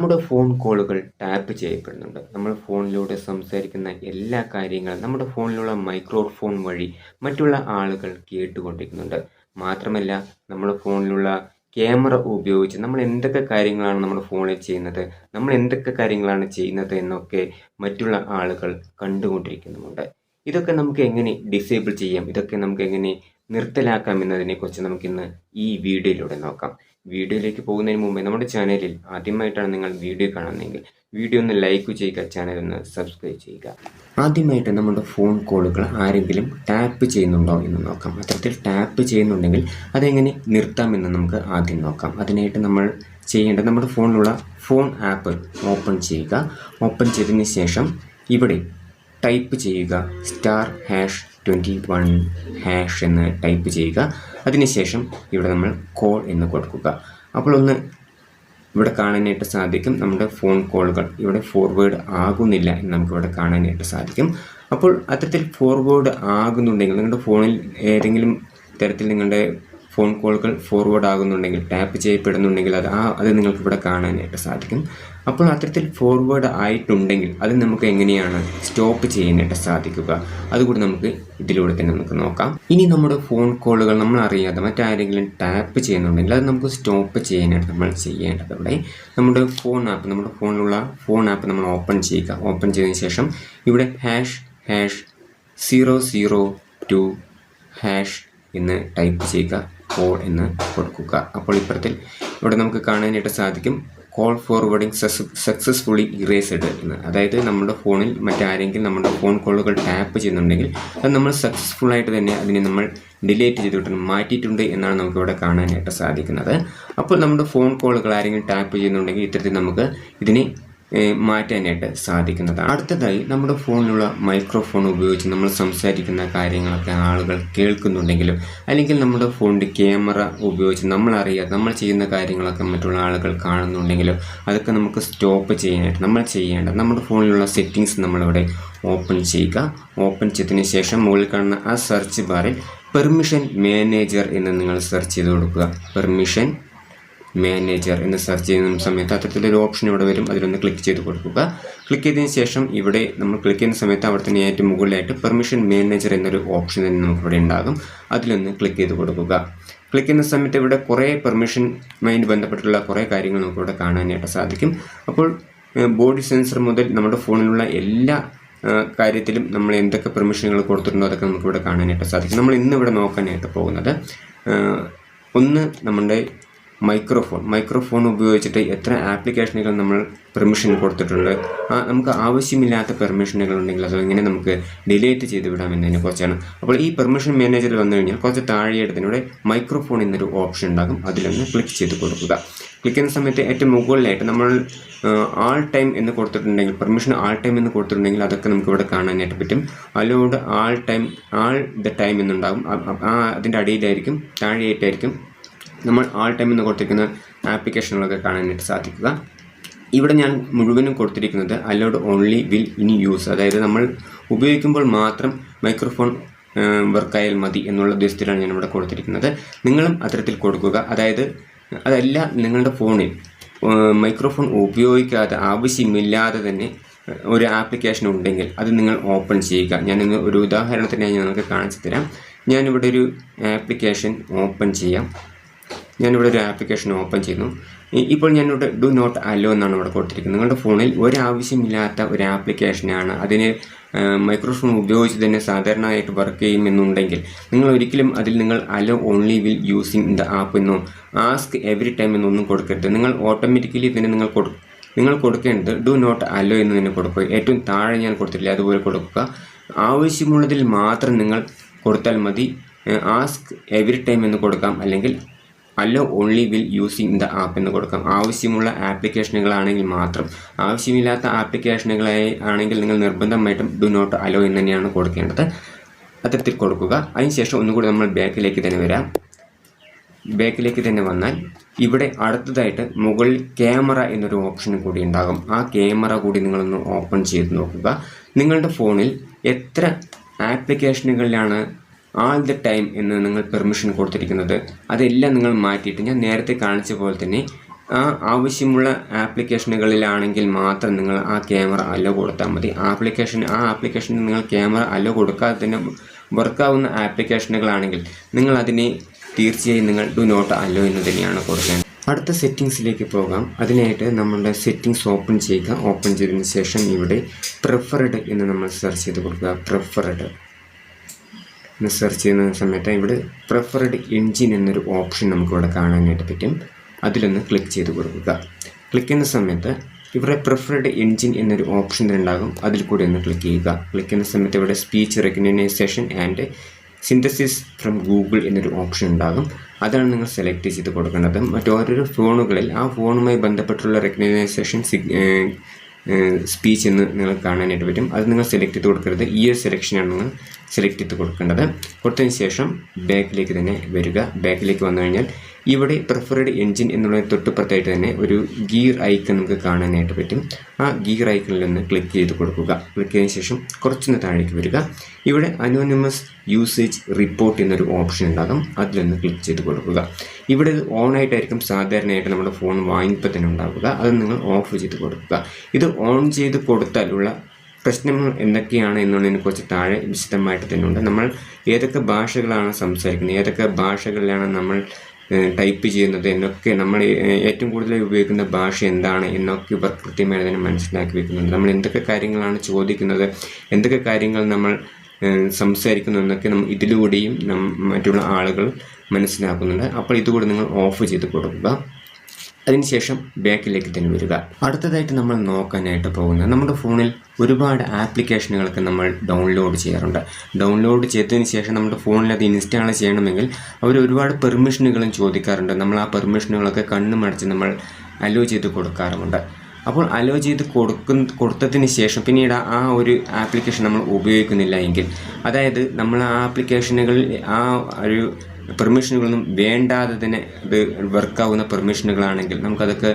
നമ്മുടെ ഫോൺ കോളുകൾ ടാപ്പ് ചെയ്യപ്പെടുന്നുണ്ട്. നമ്മൾ ഫോണിലൂടെ സംസാരിക്കുന്ന എല്ലാ കാര്യങ്ങളും നമ്മുടെ ഫോണിലുള്ള മൈക്രോഫോൺ വഴി മറ്റുള്ള ആളുകൾ കേട്ടുകൊണ്ടിരിക്കുന്നുണ്ട്. മാത്രമല്ല നമ്മുടെ ഫോണിലുള്ള ക്യാമറ ഉപയോഗിച്ച് നമ്മൾ എന്തൊക്കെ കാര്യങ്ങളാണ് നമ്മുടെ ഫോണിൽ ചെയ്യുന്നത്, നമ്മൾ എന്തൊക്കെ കാര്യങ്ങളാണ് ചെയ്യുന്നത് എന്നൊക്കെ മറ്റുള്ള ആളുകൾ കണ്ടുകൊണ്ടിരിക്കുന്നുമുണ്ട്. ഇതൊക്കെ നമുക്ക് എങ്ങനെ ഡിസേബിൾ ചെയ്യാം, ഇതൊക്കെ നമുക്ക് എങ്ങനെ നിർത്തലാക്കാം എന്നതിനെക്കുറിച്ച് നമുക്കിന്ന് ഈ വീഡിയോയിലൂടെ നോക്കാം. വീഡിയോയിലേക്ക് പോകുന്നതിന് മുമ്പേ നമ്മുടെ ചാനലിൽ ആദ്യമായിട്ടാണ് നിങ്ങൾ വീഡിയോ കാണുന്നതെങ്കിൽ വീഡിയോ ഒന്ന് ലൈക്ക് ചെയ്യുക, ചാനൽ ഒന്ന് സബ്സ്ക്രൈബ് ചെയ്യുക. ആദ്യമായിട്ട് നമ്മുടെ ഫോൺ കോളുകൾ ആരെങ്കിലും ടാപ്പ് ചെയ്യുന്നുണ്ടോ എന്ന് നോക്കാം. അത്തരത്തിൽ ടാപ്പ് ചെയ്യുന്നുണ്ടെങ്കിൽ അതെങ്ങനെ നിർത്താമെന്ന് നമുക്ക് ആദ്യം നോക്കാം. അതിനായിട്ട് നമ്മൾ ചെയ്യേണ്ടത് നമ്മുടെ ഫോണിലുള്ള ഫോൺ ആപ്പ് ഓപ്പൺ ചെയ്യുക. ഓപ്പൺ ചെയ്തതിന് ശേഷം ഇവിടെ ടൈപ്പ് ചെയ്യുക *#21# എന്ന് ടൈപ്പ് ചെയ്യുക. അതിനുശേഷം ഇവിടെ നമ്മൾ കോൾ എന്ന് കൊടുക്കുക. അപ്പോൾ ഒന്ന് ഇവിടെ കാണാനായിട്ട് സാധിക്കും നമ്മുടെ ഫോൺ കോളുകൾ ഇവിടെ ഫോർവേഡ് ആകുന്നില്ല എന്ന് നമുക്കിവിടെ കാണാനായിട്ട് സാധിക്കും. അപ്പോൾ അത്തരത്തിൽ ഫോർവേഡ് ആകുന്നുണ്ടെങ്കിൽ നിങ്ങളുടെ ഫോണിൽ ഏതെങ്കിലും തരത്തിൽ നിങ്ങളുടെ ഫോൺ കോളുകൾ ഫോർവേഡ് ആകുന്നുണ്ടെങ്കിൽ, ടാപ്പ് ചെയ്യപ്പെടുന്നുണ്ടെങ്കിൽ അത് നിങ്ങൾക്ക് ഇവിടെ കാണാനായിട്ട് സാധിക്കും. അപ്പോൾ അത്തരത്തിൽ ഫോർവേഡ് ആയിട്ടുണ്ടെങ്കിൽ അത് നമുക്ക് എങ്ങനെയാണ് സ്റ്റോപ്പ് ചെയ്യാനായിട്ട് സാധിക്കുക, അതുകൂടി നമുക്ക് ഇതിലൂടെ തന്നെ നമുക്ക് നോക്കാം. ഇനി നമ്മുടെ ഫോൺ കോളുകൾ നമ്മൾ അറിയാതെ മറ്റാരെങ്കിലും ടാപ്പ് ചെയ്യുന്നുണ്ടെങ്കിൽ അത് നമുക്ക് സ്റ്റോപ്പ് ചെയ്യാനായിട്ട് നമ്മൾ ചെയ്യേണ്ടത് ഇവിടെ നമ്മുടെ ഫോണിലുള്ള ഫോൺ ആപ്പ് നമ്മൾ ഓപ്പൺ ചെയ്യുക. ഓപ്പൺ ചെയ്തതിന് ശേഷം ഇവിടെ #002# എന്ന് ടൈപ്പ് ചെയ്യുക, കോൾ എന്ന് കൊടുക്കുക. അപ്പോൾ ഇപ്പുറത്തിൽ ഇവിടെ നമുക്ക് കാണാനായിട്ട് സാധിക്കും കോൾ ഫോർവേഡിങ് സക്സസ്ഫുള്ളി ഇറേസ്ഡ് എന്ന്. അതായത് നമ്മുടെ ഫോണിൽ മറ്റാരെങ്കിലും നമ്മുടെ ഫോൺ കോളുകൾ ടാപ്പ് ചെയ്യുന്നുണ്ടെങ്കിൽ അത് നമ്മൾ സക്സസ്ഫുള്ളായിട്ട് തന്നെ അതിനെ നമ്മൾ ഡിലീറ്റ് ചെയ്തിട്ട് മാറ്റിയിട്ടുണ്ട് എന്നാണ് നമുക്കിവിടെ കാണാനായിട്ട് സാധിക്കുന്നത്. അപ്പോൾ നമ്മുടെ ഫോൺ കോളുകൾ ആരെങ്കിലും ടാപ്പ് ചെയ്യുന്നുണ്ടെങ്കിൽ ഇത്തരത്തിൽ നമുക്ക് ഇതിനെ മാറ്റാനായിട്ട് സാധിക്കുന്നതാണ്. അടുത്തതായി നമ്മുടെ ഫോണിലുള്ള മൈക്രോഫോൺ ഉപയോഗിച്ച് നമ്മൾ സംസാരിക്കുന്ന കാര്യങ്ങളൊക്കെ ആളുകൾ കേൾക്കുന്നുണ്ടെങ്കിലും അല്ലെങ്കിൽ നമ്മുടെ ഫോണിൻ്റെ ക്യാമറ ഉപയോഗിച്ച് നമ്മളറിയാതെ നമ്മൾ ചെയ്യുന്ന കാര്യങ്ങളൊക്കെ മറ്റുള്ള ആളുകൾ കാണുന്നുണ്ടെങ്കിലും അതൊക്കെ നമുക്ക് സ്റ്റോപ്പ് ചെയ്യാനായിട്ട് നമ്മൾ ചെയ്യേണ്ടത് നമ്മുടെ ഫോണിലുള്ള സെറ്റിങ്സ് നമ്മളിവിടെ ഓപ്പൺ ചെയ്യുക. ഓപ്പൺ ചെയ്തതിന് ശേഷം മുകളിൽ കാണുന്ന ആ സെർച്ച് ബാറിൽ പെർമിഷൻ മാനേജർ എന്ന് നിങ്ങൾ സെർച്ച് ചെയ്ത് കൊടുക്കുക. പെർമിഷൻ മാനേജർ എന്ന് സെർച്ച് ചെയ്യുന്ന സമയത്ത് അത്തരത്തിലൊരു ഓപ്ഷൻ ഇവിടെ വരും. അതിലൊന്ന് ക്ലിക്ക് ചെയ്ത് കൊടുക്കുക. ക്ലിക്ക് ചെയ്തതിന് ശേഷം ഇവിടെ നമ്മൾ ക്ലിക്ക് ചെയ്യുന്ന സമയത്ത് അവിടെ തന്നെ ഏറ്റവും മുകളിലായിട്ട് പെർമിഷൻ മാനേജർ എന്നൊരു ഓപ്ഷൻ തന്നെ നമുക്കിവിടെ ഉണ്ടാകും. അതിലൊന്ന് ക്ലിക്ക് ചെയ്ത് കൊടുക്കുക. ക്ലിക്ക് ചെയ്യുന്ന സമയത്ത് ഇവിടെ കുറേ പെർമിഷനുമായി ബന്ധപ്പെട്ടുള്ള കുറേ കാര്യങ്ങൾ നമുക്കിവിടെ കാണാനായിട്ട് സാധിക്കും. അപ്പോൾ ബോഡി സെൻസർ മുതൽ നമ്മുടെ ഫോണിലുള്ള എല്ലാ കാര്യത്തിലും നമ്മൾ എന്തൊക്കെ പെർമിഷനുകൾ കൊടുത്തിട്ടുണ്ടോ അതൊക്കെ നമുക്കിവിടെ കാണാനായിട്ട് സാധിക്കും. നമ്മൾ ഇന്നിവിടെ നോക്കാനായിട്ട് പോകുന്നത് ഒന്ന് നമ്മുടെ മൈക്രോഫോൺ ഉപയോഗിച്ചിട്ട് എത്ര ആപ്ലിക്കേഷനുകൾ നമ്മൾ പെർമിഷൻ കൊടുത്തിട്ടുണ്ട്, നമുക്ക് ആവശ്യമില്ലാത്ത പെർമിഷനുകൾ ഉണ്ടെങ്കിൽ അത് എങ്ങനെ നമുക്ക് ഡിലീറ്റ് ചെയ്ത് വിടാമെന്നതിനെ കുറിച്ചാണ്. അപ്പോൾ ഈ പെർമിഷൻ മാനേജറിൽ വന്നു കഴിഞ്ഞാൽ കുറച്ച് താഴെയെടുത്തതിലൂടെ മൈക്രോഫോൺ എന്നൊരു ഓപ്ഷൻ ഉണ്ടാകും. അതിലൊന്ന് ക്ലിക്ക് ചെയ്ത് കൊടുക്കുക. ക്ലിക്ക് ചെയ്യുന്ന സമയത്ത് ഏറ്റവും മുകളിലായിട്ട് നമ്മൾ ആൾ ടൈം എന്ന് കൊടുത്തിട്ടുണ്ടെങ്കിൽ, പെർമിഷൻ ആൾ ടൈം എന്ന് കൊടുത്തിട്ടുണ്ടെങ്കിൽ അതൊക്കെ നമുക്ക് ഇവിടെ കാണാനായിട്ട് പറ്റും. അലോഡ് ആൾ ദ ടൈം എന്നുണ്ടാകും. അതിൻ്റെ അടിയിലായിരിക്കും, താഴെയായിട്ടായിരിക്കും നമ്മൾ ആൾ ടൈം എന്ന് കൊടുത്തിരിക്കുന്ന ആപ്ലിക്കേഷനുകളൊക്കെ കാണാനായിട്ട് സാധിക്കുക. ഇവിടെ ഞാൻ മുഴുവനും കൊടുത്തിരിക്കുന്നത് allowed only will in use, അതായത് നമ്മൾ ഉപയോഗിക്കുമ്പോൾ മാത്രം മൈക്രോഫോൺ വർക്കായാൽ മതി എന്നുള്ള ഉദ്ദേശത്തിലാണ് ഞാൻ ഇവിടെ കൊടുത്തിരിക്കുന്നത്. നിങ്ങളും അത്തരത്തിൽ കൊടുക്കുക. അതായത് അതല്ല, നിങ്ങളുടെ ഫോണിൽ മൈക്രോഫോൺ ഉപയോഗിക്കാതെ ആവശ്യമില്ലാതെ തന്നെ ഒരു ആപ്ലിക്കേഷൻ ഉണ്ടെങ്കിൽ അത് നിങ്ങൾ ഓപ്പൺ ചെയ്യുക. ഞാനിന്ന് ഒരു ഉദാഹരണത്തിനായി നിങ്ങൾക്ക് കാണിച്ചു തരാം. ഞാനിവിടെ ഒരു ആപ്ലിക്കേഷൻ ഓപ്പൺ ചെയ്യാം. ഞാനിവിടെ ഒരു ആപ്ലിക്കേഷൻ ഓപ്പൺ ചെയ്യുന്നു. ഇപ്പോൾ ഞാനിവിടെ ഡു നോട്ട് അലോ എന്നാണ് ഇവിടെ കൊടുത്തിരിക്കുന്നത്. നിങ്ങളുടെ ഫോണിൽ ഒരാവശ്യമില്ലാത്ത ഒരു ആപ്ലിക്കേഷനാണ്, അതിന് മൈക്രോഫോൺ ഉപയോഗിച്ച് തന്നെ സാധാരണയായിട്ട് വർക്ക് ചെയ്യുമെന്നുണ്ടെങ്കിൽ നിങ്ങൾ ഒരിക്കലും നിങ്ങൾ hello only will using the app എന്നോ ആസ്ക് എവറി ടൈം എന്നൊന്നും കൊടുക്കരുത്. നിങ്ങൾ ഓട്ടോമാറ്റിക്കലി തന്നെ നിങ്ങൾ കൊടുക്കേണ്ടത് ഡു നോട്ട് അലോ എന്ന് തന്നെ കൊടുക്കുക. ഏറ്റവും താഴെ ഞാൻ കൊടുത്തിട്ടില്ല അതുപോലെ കൊടുക്കുക. ആവശ്യമുള്ളതിൽ മാത്രം നിങ്ങൾ കൊടുത്താൽ മതി. ആസ്ക് എവറി ടൈം എന്ന് കൊടുക്കാം, അല്ലെങ്കിൽ hello only will using the app എന്ന് കൊടുക്കാം. ആവശ്യമുള്ള ആപ്ലിക്കേഷനുകളാണെങ്കിൽ മാത്രം. ആവശ്യമില്ലാത്ത ആപ്ലിക്കേഷനുകളായി ആണെങ്കിൽ നിങ്ങൾ നിർബന്ധമായിട്ടും ഡു നോട്ട് അലോ എന്ന് തന്നെയാണ് കൊടുക്കേണ്ടത്. അത്തരത്തിൽ കൊടുക്കുക. അതിനുശേഷം ഒന്നുകൂടി നമ്മൾ ബാക്കിലേക്ക് തന്നെ വരാം. ബാക്കിലേക്ക് തന്നെ വന്നാൽ ഇവിടെ അടുത്തതായിട്ട് മുകളിൽ ക്യാമറ എന്നൊരു ഓപ്ഷൻ കൂടി ഉണ്ടാകും. ആ ക്യാമറ കൂടി നിങ്ങളൊന്ന് ഓപ്പൺ ചെയ്ത് നോക്കുക. നിങ്ങളുടെ ഫോണിൽ എത്ര ആപ്ലിക്കേഷനുകളിലാണ് ആൾ ദ ടൈം എന്ന് നിങ്ങൾ പെർമിഷൻ കൊടുത്തിരിക്കുന്നത് അതെല്ലാം നിങ്ങൾ മാറ്റിയിട്ട് ഞാൻ നേരത്തെ കാണിച്ച പോലെ തന്നെ ആവശ്യമുള്ള ആപ്ലിക്കേഷനുകളിലാണെങ്കിൽ മാത്രം നിങ്ങൾ ആ ക്യാമറ അലോ കൊടുത്താൽ മതി. ആപ്ലിക്കേഷന് നിങ്ങൾ ക്യാമറ അലോ കൊടുക്കാതെ തന്നെ വർക്കാവുന്ന ആപ്ലിക്കേഷനുകളാണെങ്കിൽ നിങ്ങൾ അതിനെ തീർച്ചയായും നിങ്ങൾ ഡു നോട്ട് അലോ എന്ന് തന്നെയാണ് കൊടുക്കേണ്ടത്. അടുത്ത സെറ്റിങ്സിലേക്ക് പോകാം. അതിനായിട്ട് നമ്മളുടെ സെറ്റിങ്സ് ഓപ്പൺ ചെയ്യുക. ഓപ്പൺ ചെയ്തതിന് ശേഷം ഇവിടെ പ്രിഫർഡ് എന്ന് നമ്മൾ സെർച്ച് ചെയ്ത് കൊടുക്കുക. പ്രിഫർഡ് എന്ന് സെർച്ച് ചെയ്യുന്ന സമയത്ത് ഇവിടെ പ്രിഫർഡ് എൻജിൻ എന്നൊരു ഓപ്ഷൻ നമുക്കിവിടെ കാണാനായിട്ട് പറ്റും. അതിലൊന്ന് ക്ലിക്ക് ചെയ്ത് കൊടുക്കുക. ക്ലിക്ക് ചെയ്യുന്ന സമയത്ത് ഇവിടെ പ്രിഫർഡ് എൻജിൻ എന്നൊരു ഓപ്ഷൻ ഉണ്ടാകും. അതിൽ കൂടി ഒന്ന് ക്ലിക്ക് ചെയ്യുക. ക്ലിക്ക് ചെയ്യുന്ന സമയത്ത് ഇവിടെ speech recognition and synthesis from Google എന്നൊരു ഓപ്ഷൻ ഉണ്ടാകും. അതാണ് നിങ്ങൾ സെലക്ട് ചെയ്ത് കൊടുക്കേണ്ടത്. മറ്റോരോരോ ഫോണുകളിൽ ആ ഫോണുമായി ബന്ധപ്പെട്ടുള്ള റെക്കഗ്നൈസേഷൻ സ്പീച്ച് എന്ന് നിങ്ങൾക്ക് കാണാനായിട്ട് പറ്റും. അത് നിങ്ങൾ സെലക്ട് ചെയ്ത് കൊടുക്കരുത്. ഈ ഒരു സെലക്ഷനാണ് നിങ്ങൾ സെലക്ട് ചെയ്ത് കൊടുക്കേണ്ടത്. കൊടുത്തതിന് ശേഷം ബാക്കിലേക്ക് തന്നെ വരിക. ബാക്കിലേക്ക് വന്നു കഴിഞ്ഞാൽ ഇവിടെ പ്രിഫർഡ് എൻജിൻ എന്നുള്ള തൊട്ടുപുറത്തായിട്ട് തന്നെ ഒരു ഗിയർ ഐക്കൺ നമുക്ക് കാണാനായിട്ട് പറ്റും. ആ ഗിയർ ഐക്കണിൽ ഒന്ന് ക്ലിക്ക് ചെയ്ത് കൊടുക്കുക. ക്ലിക്ക് ചെയ്തതിന് ശേഷം കുറച്ചൊന്ന് താഴേക്ക് വരിക. ഇവിടെ അനോണിമസ് യൂസേജ് റിപ്പോർട്ട് എന്നൊരു ഓപ്ഷൻ ഉണ്ടാകും. അതിലൊന്ന് ക്ലിക്ക് ചെയ്ത് കൊടുക്കുക. ഇവിടെ ഓൺ ആയിട്ടായിരിക്കും സാധാരണയായിട്ട് നമ്മുടെ ഫോൺ വാങ്ങിയപ്പോൾ തന്നെ ഉണ്ടാവുക. അത് നിങ്ങൾ ഓഫ് ചെയ്ത് കൊടുക്കുക. ഇത് ഓൺ ചെയ്ത് കൊടുത്താലുള്ള പ്രശ്നങ്ങൾ എന്തൊക്കെയാണ് എന്നുള്ളതിനെക്കുറിച്ച് താഴെ വിശദമായിട്ട് തന്നെ ഉണ്ട്. നമ്മൾ ഏതൊക്കെ ഭാഷകളാണ് സംസാരിക്കുന്നത്, ഏതൊക്കെ ഭാഷകളിലാണ് നമ്മൾ ടൈപ്പ് ചെയ്യുന്നത് എന്നൊക്കെ, നമ്മൾ ഏറ്റവും കൂടുതൽ ഉപയോഗിക്കുന്ന ഭാഷ എന്താണ് എന്നൊക്കെ ഇവർ കൃത്യമായി തന്നെ മനസ്സിലാക്കി വെക്കുന്നുണ്ട്. നമ്മൾ എന്തൊക്കെ കാര്യങ്ങളാണ് ചോദിക്കുന്നത്, എന്തൊക്കെ കാര്യങ്ങൾ നമ്മൾ സംസാരിക്കുന്നു എന്നൊക്കെ ഇതിലൂടെയും മറ്റുള്ള ആളുകൾ മനസ്സിലാക്കുന്നുണ്ട്. അപ്പോൾ ഇതുകൂടി നിങ്ങൾ ഓഫ് ചെയ്ത് കൊടുക്കുക. അതിനുശേഷം ബാക്കിലേക്ക് തന്നെ വരിക. അടുത്തതായിട്ട് നമ്മൾ നോക്കാനായിട്ട് പോകുന്നത് നമ്മുടെ ഫോണിൽ ഒരുപാട് ആപ്ലിക്കേഷനുകളൊക്കെ നമ്മൾ ഡൗൺലോഡ് ചെയ്യാറുണ്ട്. ഡൗൺലോഡ് ചെയ്തതിന് ശേഷം നമ്മുടെ ഫോണിൽ അത് ഇൻസ്റ്റാൾ ചെയ്യണമെങ്കിൽ അവർ ഒരുപാട് പെർമിഷനുകളും ചോദിക്കാറുണ്ട്. നമ്മൾ ആ പെർമിഷനുകളൊക്കെ കണ്ണുമടച്ച് നമ്മൾ അലോ ചെയ്ത് കൊടുക്കാറുമുണ്ട്. അപ്പോൾ അലോ ചെയ്ത് കൊടുത്തതിന് ശേഷം പിന്നീട് ആ ഒരു ആപ്ലിക്കേഷൻ നമ്മൾ ഉപയോഗിക്കുന്നില്ല എങ്കിൽ, അതായത് നമ്മൾ ആ ആപ്ലിക്കേഷനുകളിൽ ആ ഒരു പെർമിഷനുകളൊന്നും വേണ്ടാതെ തന്നെ ഇത് വർക്കാവുന്ന പെർമിഷനുകളാണെങ്കിൽ നമുക്കതൊക്കെ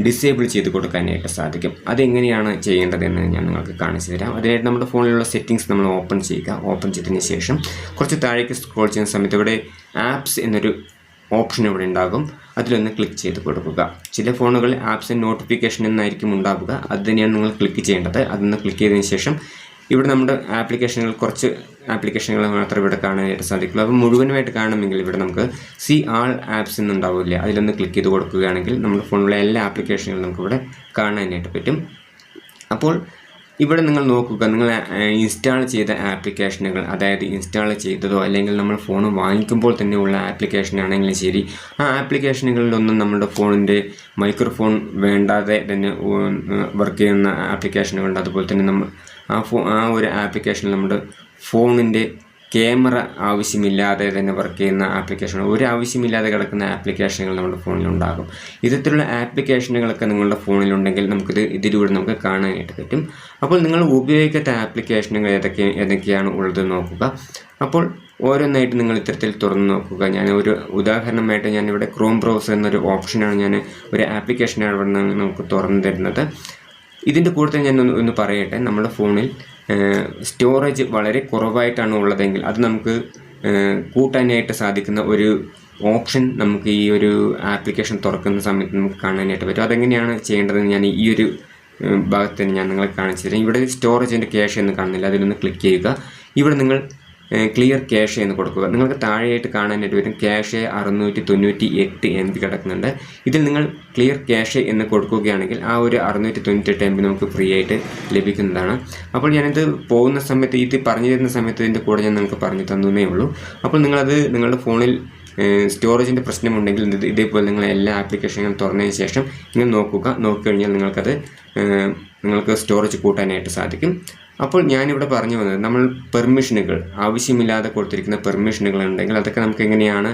ഡിസേബിൾ ചെയ്ത് കൊടുക്കാനായിട്ട് സാധിക്കും. അതെങ്ങനെയാണ് ചെയ്യേണ്ടതെന്ന് ഞാൻ നിങ്ങൾക്ക് കാണിച്ചു തരാം. അതിനായിട്ട് നമ്മുടെ ഫോണിലുള്ള സെറ്റിങ്സ് നമ്മൾ ഓപ്പൺ ചെയ്യുക. ഓപ്പൺ ചെയ്തതിന് ശേഷം കുറച്ച് താഴേക്ക് സ്ക്രോൾ ചെയ്യുന്ന സമയത്ത് ഇവിടെ ആപ്സ് എന്നൊരു ഓപ്ഷൻ ഇവിടെ ഉണ്ടാകും. അതിലൊന്ന് ക്ലിക്ക് ചെയ്ത് കൊടുക്കുക. ചില ഫോണുകളിൽ ആപ്സ് ആൻഡ് നോട്ടിഫിക്കേഷൻ എന്നായിരിക്കും ഉണ്ടാവുക. അത് തന്നെയാണ് നിങ്ങൾ ക്ലിക്ക് ചെയ്യേണ്ടത്. അതൊന്ന് ക്ലിക്ക് ചെയ്തതിന് ശേഷം ഇവിടെ നമ്മുടെ കുറച്ച് ആപ്ലിക്കേഷനുകൾ മാത്രമേ ഇവിടെ കാണാനായിട്ട് സാധിക്കുള്ളൂ. അപ്പോൾ മുഴുവനുമായിട്ട് കാണണമെങ്കിൽ ഇവിടെ നമുക്ക് സി ആൾ ആപ്സ് എന്നുണ്ടാവില്ല. അതിലൊന്ന് ക്ലിക്ക് ചെയ്ത് കൊടുക്കുകയാണെങ്കിൽ നമ്മുടെ ഫോണിലെ എല്ലാ ആപ്ലിക്കേഷനുകളും നമുക്കിവിടെ കാണാനായിട്ട് പറ്റും. അപ്പോൾ ഇവിടെ നിങ്ങൾ നോക്കുക, നിങ്ങൾ ഇൻസ്റ്റാൾ ചെയ്ത ആപ്ലിക്കേഷനുകൾ, അതായത് ഇൻസ്റ്റാൾ ചെയ്തതോ അല്ലെങ്കിൽ നമ്മൾ ഫോൺ വാങ്ങിക്കുമ്പോൾ തന്നെ ഉള്ള ആപ്ലിക്കേഷൻ ആണെങ്കിലും ശരി, ആ ആപ്ലിക്കേഷനുകളിലൊന്നും നമ്മുടെ ഫോണിൻ്റെ മൈക്രോഫോൺ വേണ്ടാതെ തന്നെ വർക്ക് ചെയ്യുന്ന ആപ്ലിക്കേഷനുകളുണ്ട്. അതുപോലെ തന്നെ നമ്മൾ ആ ഒരു ആപ്ലിക്കേഷനിൽ നമ്മുടെ ഫോണിൻ്റെ ക്യാമറ ആവശ്യമില്ലാതെ തന്നെ വർക്ക് ചെയ്യുന്ന ആപ്ലിക്കേഷൻ, ഒരു ആവശ്യമില്ലാതെ കിടക്കുന്ന ആപ്ലിക്കേഷനുകൾ നമ്മുടെ ഫോണിലുണ്ടാകും. ഇത്തരത്തിലുള്ള ആപ്ലിക്കേഷനുകളൊക്കെ നിങ്ങളുടെ ഫോണിലുണ്ടെങ്കിൽ ഇതിലൂടെ നമുക്ക് കാണാനായിട്ട് പറ്റും. അപ്പോൾ നിങ്ങൾ ഉപയോഗിക്കാത്ത ആപ്ലിക്കേഷനുകൾ ഏതൊക്കെയാണ് ഉള്ളത് നോക്കുക. അപ്പോൾ ഓരോന്നായിട്ട് നിങ്ങൾ ഇത്തരത്തിൽ തുറന്ന് നോക്കുക. ഞാൻ ഒരു ഉദാഹരണമായിട്ട് ഞാനിവിടെ ക്രോം ബ്രൗസർ എന്നൊരു ഓപ്ഷനാണ്, ഞാൻ ഒരു ആപ്ലിക്കേഷനാണ് ഇവിടെ നിന്ന് നമുക്ക് തുറന്നു തരുന്നത്. ഇതിൻ്റെ കൂടുതൽ ഞാൻ ഒന്ന് പറയട്ടെ. നമ്മുടെ ഫോണിൽ സ്റ്റോറേജ് വളരെ കുറവായിട്ടാണ് ഉള്ളതെങ്കിൽ അത് നമുക്ക് കൂട്ടാനായിട്ട് സാധിക്കുന്ന ഒരു ഓപ്ഷൻ നമുക്ക് ഈ ഒരു ആപ്ലിക്കേഷൻ തുറക്കുന്ന സമയത്ത് നമുക്ക് കാണാനായിട്ട് പറ്റും. അതെങ്ങനെയാണ് ചെയ്യേണ്ടതെന്ന് ഞാൻ ഈ ഒരു ഭാഗത്ത് തന്നെ ഞാൻ നിങ്ങളെ കാണിച്ചു തരാം. ഇവിടെ സ്റ്റോറേജിൻ്റെ ക്യാഷ് എന്ന് കാണുന്നില്ല, അതിലൊന്ന് ക്ലിക്ക് ചെയ്യുക. ഇവിടെ നിങ്ങൾ ക്ലിയർ ക്യാഷ് എന്ന് കൊടുക്കുക. നിങ്ങൾക്ക് താഴെയായിട്ട് കാണാനായിട്ട് വരും ക്യാഷ് 698 MB കിടക്കുന്നുണ്ട്. ഇതിൽ നിങ്ങൾ ക്ലിയർ ക്യാഷ് എന്ന് കൊടുക്കുകയാണെങ്കിൽ ആ ഒരു 698 MB നമുക്ക് ഫ്രീ ആയിട്ട് ലഭിക്കുന്നതാണ്. അപ്പോൾ ഞാനിത് പോകുന്ന സമയത്ത്, ഇത് പറഞ്ഞു തരുന്ന സമയത്ത് ഇതിൻ്റെ കൂടെ ഞാൻ നിങ്ങൾക്ക് പറഞ്ഞു തന്നേ ഉള്ളൂ. അപ്പോൾ നിങ്ങളത് നിങ്ങളുടെ ഫോണിൽ സ്റ്റോറേജിൻ്റെ പ്രശ്നമുണ്ടെങ്കിൽ ഇതേപോലെ നിങ്ങൾ എല്ലാ ആപ്ലിക്കേഷനുകളും തുറന്നതിന് ശേഷം നിങ്ങൾ നോക്കിക്കഴിഞ്ഞാൽ നിങ്ങൾക്ക് സ്റ്റോറേജ് കൂട്ടാനായിട്ട് സാധിക്കും. അപ്പോൾ ഞാനിവിടെ പറഞ്ഞു വന്നത്, നമ്മൾ പെർമിഷനുകൾ ആവശ്യമില്ലാതെ കൊടുത്തിരിക്കുന്ന പെർമിഷനുകൾ ഉണ്ടെങ്കിൽ അതൊക്കെ നമുക്ക് എങ്ങനെയാണ്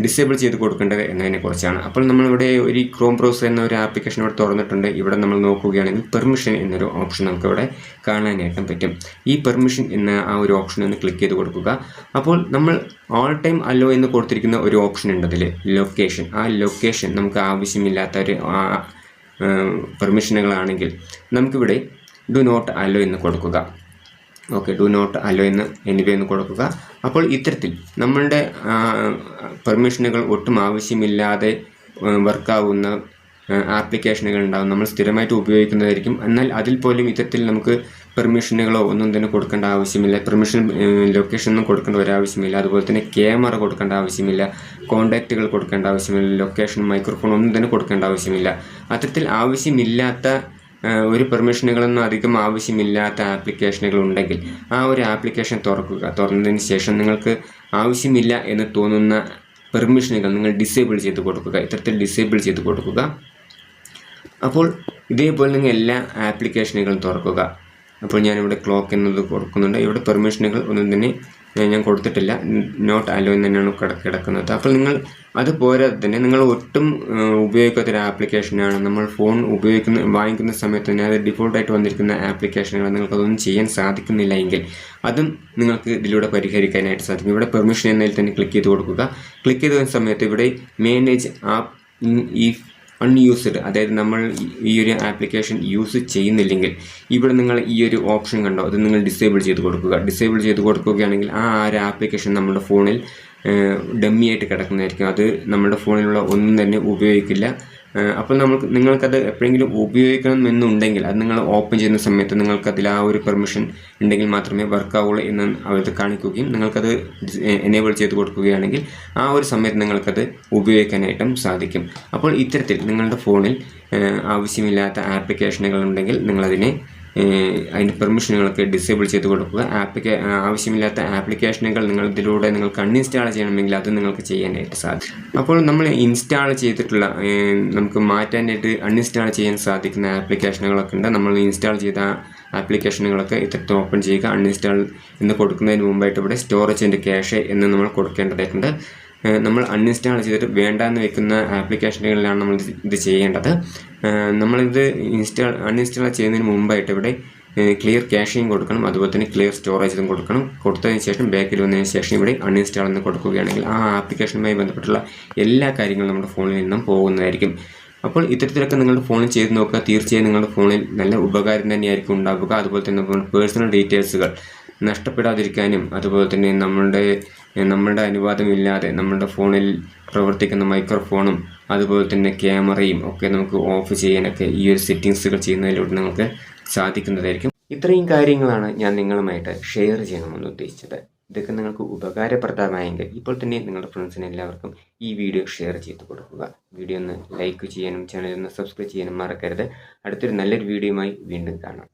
ഡിസേബിൾ ചെയ്ത് കൊടുക്കേണ്ടത് എന്നതിനെക്കുറിച്ചാണ്. അപ്പോൾ നമ്മളിവിടെ ഒരു ക്രോം ബ്രൗസർ എന്ന ഒരു ആപ്ലിക്കേഷൻ ഇവിടെ തുറന്നിട്ടുണ്ട്. ഇവിടെ നമ്മൾ നോക്കുകയാണെങ്കിൽ പെർമിഷൻ എന്നൊരു ഓപ്ഷൻ നമുക്കിവിടെ കാണാനായിട്ടും പറ്റും. ഈ പെർമിഷൻ എന്ന ആ ഒരു ഓപ്ഷൻ ഒന്ന് ക്ലിക്ക് ചെയ്ത് കൊടുക്കുക. അപ്പോൾ നമ്മൾ ഓൾ ടൈം അലോ എന്ന് കൊടുത്തിരിക്കുന്ന ഒരു ഓപ്ഷൻ ഉണ്ട് അതിൽ, ലൊക്കേഷൻ. ആ ലൊക്കേഷൻ നമുക്ക് ആവശ്യമില്ലാത്ത ഒരു പെർമിഷനുകളാണെങ്കിൽ നമുക്കിവിടെ ഡു നോട്ട് അലോ എന്ന് കൊടുക്കുക. ഓക്കെ, ഡു നോട്ട് അലോ എന്ന് കൊടുക്കുക. അപ്പോൾ ഇത്തരത്തിൽ നമ്മളുടെ പെർമിഷനുകൾ ഒട്ടും ആവശ്യമില്ലാതെ വർക്കാവുന്ന ആപ്ലിക്കേഷനുകൾ ഉണ്ടാകും, നമ്മൾ സ്ഥിരമായിട്ട് ഉപയോഗിക്കുന്നതായിരിക്കും. എന്നാൽ അതിൽ പോലും ഇത്തരത്തിൽ നമുക്ക് പെർമിഷനുകളോ ഒന്നും തന്നെ കൊടുക്കേണ്ട ആവശ്യമില്ല. പെർമിഷൻ ലൊക്കേഷൻ ഒന്നും കൊടുക്കേണ്ട ഒരാവശ്യമില്ല. അതുപോലെ തന്നെ ക്യാമറ കൊടുക്കേണ്ട ആവശ്യമില്ല, കോൺടാക്റ്റുകൾ കൊടുക്കേണ്ട ആവശ്യമില്ല, ലൊക്കേഷൻ, മൈക്രോഫോൺ ഒന്നും തന്നെ കൊടുക്കേണ്ട ആവശ്യമില്ല. അത്തരത്തിൽ ആവശ്യമില്ലാത്ത ഒരു പെർമിഷനുകളൊന്നും അധികം ആവശ്യമില്ലാത്ത ആപ്ലിക്കേഷനുകൾ ഉണ്ടെങ്കിൽ ആ ഒരു ആപ്ലിക്കേഷൻ തുറന്നതിന് ശേഷം നിങ്ങൾക്ക് ആവശ്യമില്ല എന്ന് തോന്നുന്ന പെർമിഷനുകൾ നിങ്ങൾ ഡിസേബിൾ ചെയ്ത് കൊടുക്കുക. ഇത്തരത്തിൽ ഡിസേബിൾ ചെയ്ത് കൊടുക്കുക. അപ്പോൾ ഇതേപോലെ നിങ്ങൾ എല്ലാ ആപ്ലിക്കേഷനുകളും തുറക്കുക. അപ്പോൾ ഞാനിവിടെ ക്ലോക്ക് എന്നത് കൊടുക്കുന്നുണ്ട്. ഇവിടെ പെർമിഷനുകൾ ഒന്നും തന്നെ ഞാൻ കൊടുത്തിട്ടില്ല, നോട്ട് അലോ എന്ന് തന്നെയാണ് കിടക്കുന്നത്. അപ്പോൾ നിങ്ങൾ അതുപോലെ തന്നെ നിങ്ങൾ ഒട്ടും ഉപയോഗിക്കാത്തൊരു ആപ്ലിക്കേഷനാണ് നമ്മൾ ഫോൺ വാങ്ങിക്കുന്ന സമയത്ത് തന്നെ അത് ഡിഫോൾട്ടായിട്ട് വന്നിരിക്കുന്ന ആപ്ലിക്കേഷനുകൾ നിങ്ങൾക്കതൊന്നും ചെയ്യാൻ സാധിക്കുന്നില്ല എങ്കിൽ അതും നിങ്ങൾക്ക് ഇതിലൂടെ പരിഹരിക്കാനായിട്ട് സാധിക്കും. ഇവിടെ പെർമിഷൻ എന്നതിൽ തന്നെ ക്ലിക്ക് ചെയ്ത് കൊടുക്കുക. ക്ലിക്ക് ചെയ്ത സമയത്ത് ഇവിടെ മാനേജ് ആപ്പ് ഈ അൺയൂസ്ഡ്, അതായത് നമ്മൾ ഈ ഒരു ആപ്ലിക്കേഷൻ യൂസ് ചെയ്യുന്നില്ലെങ്കിൽ ഇവിടെ നിങ്ങൾ ഈ ഒരു ഓപ്ഷൻ കണ്ടോ, അത് നിങ്ങൾ ഡിസേബിൾ ചെയ്ത് കൊടുക്കുക. ഡിസേബിൾ ചെയ്ത് കൊടുക്കുകയാണെങ്കിൽ ആ ഒരു ആപ്ലിക്കേഷൻ നമ്മുടെ ഫോണിൽ ഡമ്മി ആയിട്ട് കിടക്കുന്നതായിരിക്കും. അത് നമ്മുടെ ഫോണിലുള്ള ഒന്നും തന്നെ ഉപയോഗിക്കില്ല. അപ്പോൾ നിങ്ങൾക്കത് എപ്പോഴെങ്കിലും ഉപയോഗിക്കണം എന്നുണ്ടെങ്കിൽ അത് നിങ്ങൾ ഓപ്പൺ ചെയ്യുന്ന സമയത്ത് നിങ്ങൾക്കതിൽ ആ ഒരു പെർമിഷൻ ഉണ്ടെങ്കിൽ മാത്രമേ വർക്കാവുള്ളൂ എന്ന് അവർ കാണിക്കുകയും നിങ്ങൾക്കത് എനേബിൾ ചെയ്ത് കൊടുക്കുകയാണെങ്കിൽ ആ ഒരു സമയത്ത് നിങ്ങൾക്കത് ഉപയോഗിക്കാനായിട്ടും സാധിക്കും. അപ്പോൾ ഇത്തരത്തിൽ നിങ്ങളുടെ ഫോണിൽ ആവശ്യമില്ലാത്ത ആപ്ലിക്കേഷനുകൾ ഉണ്ടെങ്കിൽ നിങ്ങളതിനെ അതിൻ്റെ പെർമിഷനുകളൊക്കെ ഡിസേബിൾ ചെയ്ത് കൊടുക്കുക. ആവശ്യമില്ലാത്ത ആപ്ലിക്കേഷനുകൾ നിങ്ങൾക്ക് അൺഇൻസ്റ്റാൾ ചെയ്യണമെങ്കിൽ അത് നിങ്ങൾക്ക് ചെയ്യാനായിട്ട് സാധിക്കും. അപ്പോൾ നമ്മൾ ഇൻസ്റ്റാൾ ചെയ്തിട്ടുള്ള നമുക്ക് മാറ്റാനായിട്ട് അൺഇൻസ്റ്റാൾ ചെയ്യാൻ സാധിക്കുന്ന ആപ്ലിക്കേഷനുകളൊക്കെ ഉണ്ട്. നമ്മൾ ഇൻസ്റ്റാൾ ചെയ്ത ആപ്ലിക്കേഷനുകളൊക്കെ ഇത്തരത്തിൽ ഓപ്പൺ ചെയ്യുക. അൺഇൻസ്റ്റാൾ എന്ന് കൊടുക്കുന്നതിന് മുമ്പായിട്ട് ഇവിടെ സ്റ്റോറേജ് ആൻഡ് ക്യാഷ് എന്ന് നമ്മൾ കൊടുക്കേണ്ടതായിട്ടുണ്ട്. നമ്മൾ അൺഇൻസ്റ്റാൾ ചെയ്തിട്ട് വേണ്ടാന്ന് വെക്കുന്ന ആപ്ലിക്കേഷനുകളിലാണ് നമ്മൾ ഇത് ചെയ്യേണ്ടത്. നമ്മളിത് അൺഇൻസ്റ്റാൾ ചെയ്യുന്നതിന് മുമ്പായിട്ട് ഇവിടെ ക്ലിയർ ക്യാഷിങ് കൊടുക്കണം, അതുപോലെ തന്നെ ക്ലിയർ സ്റ്റോറേജും കൊടുക്കണം. കൊടുത്തതിന് ശേഷം ബാക്കിൽ വന്നതിന് ശേഷം ഇവിടെ അൺഇൻസ്റ്റാൾ എന്ന് കൊടുക്കുകയാണെങ്കിൽ ആ ആപ്ലിക്കേഷനുമായി ബന്ധപ്പെട്ടുള്ള എല്ലാ കാര്യങ്ങളും നമ്മുടെ ഫോണിൽ നിന്നും പോകുന്നതായിരിക്കും. അപ്പോൾ ഇത്തരത്തിലൊക്കെ നിങ്ങളുടെ ഫോണിൽ ചെയ്ത് നോക്കുക. തീർച്ചയായും നിങ്ങളുടെ ഫോണിൽ നല്ല ഉപകാരം തന്നെയായിരിക്കും ഉണ്ടാവുക. അതുപോലെ തന്നെ പേഴ്സണൽ ഡീറ്റെയിൽസുകൾ നഷ്ടപ്പെടാതിരിക്കാനും അതുപോലെ തന്നെ നമ്മളുടെ അനുവാദമില്ലാതെ നമ്മുടെ ഫോണിൽ പ്രവർത്തിക്കുന്ന മൈക്രോഫോണും അതുപോലെ തന്നെ ക്യാമറയും ഒക്കെ നമുക്ക് ഓഫ് ചെയ്യാനൊക്കെ ഈ ഒരു സെറ്റിങ്സുകൾ ചെയ്യുന്നതിലൂടെ നമുക്ക് സാധിക്കുന്നതായിരിക്കും. ഇത്രയും കാര്യങ്ങളാണ് ഞാൻ നിങ്ങളുമായിട്ട് ഷെയർ ചെയ്യണമെന്ന് ഉദ്ദേശിച്ചത്. ഇതൊക്കെ നിങ്ങൾക്ക് ഉപകാരപ്രദമായെങ്കിൽ ഇപ്പോൾ തന്നെ നിങ്ങളുടെ ഫ്രണ്ട്സിന് എല്ലാവർക്കും ഈ വീഡിയോ ഷെയർ ചെയ്ത് കൊടുക്കുക. വീഡിയോ ഒന്ന് ലൈക്ക് ചെയ്യാനും ചാനൽ ഒന്ന് സബ്സ്ക്രൈബ് ചെയ്യാനും മറക്കരുത്. അടുത്തൊരു നല്ലൊരു വീഡിയോയുമായി വീണ്ടും കാണാം.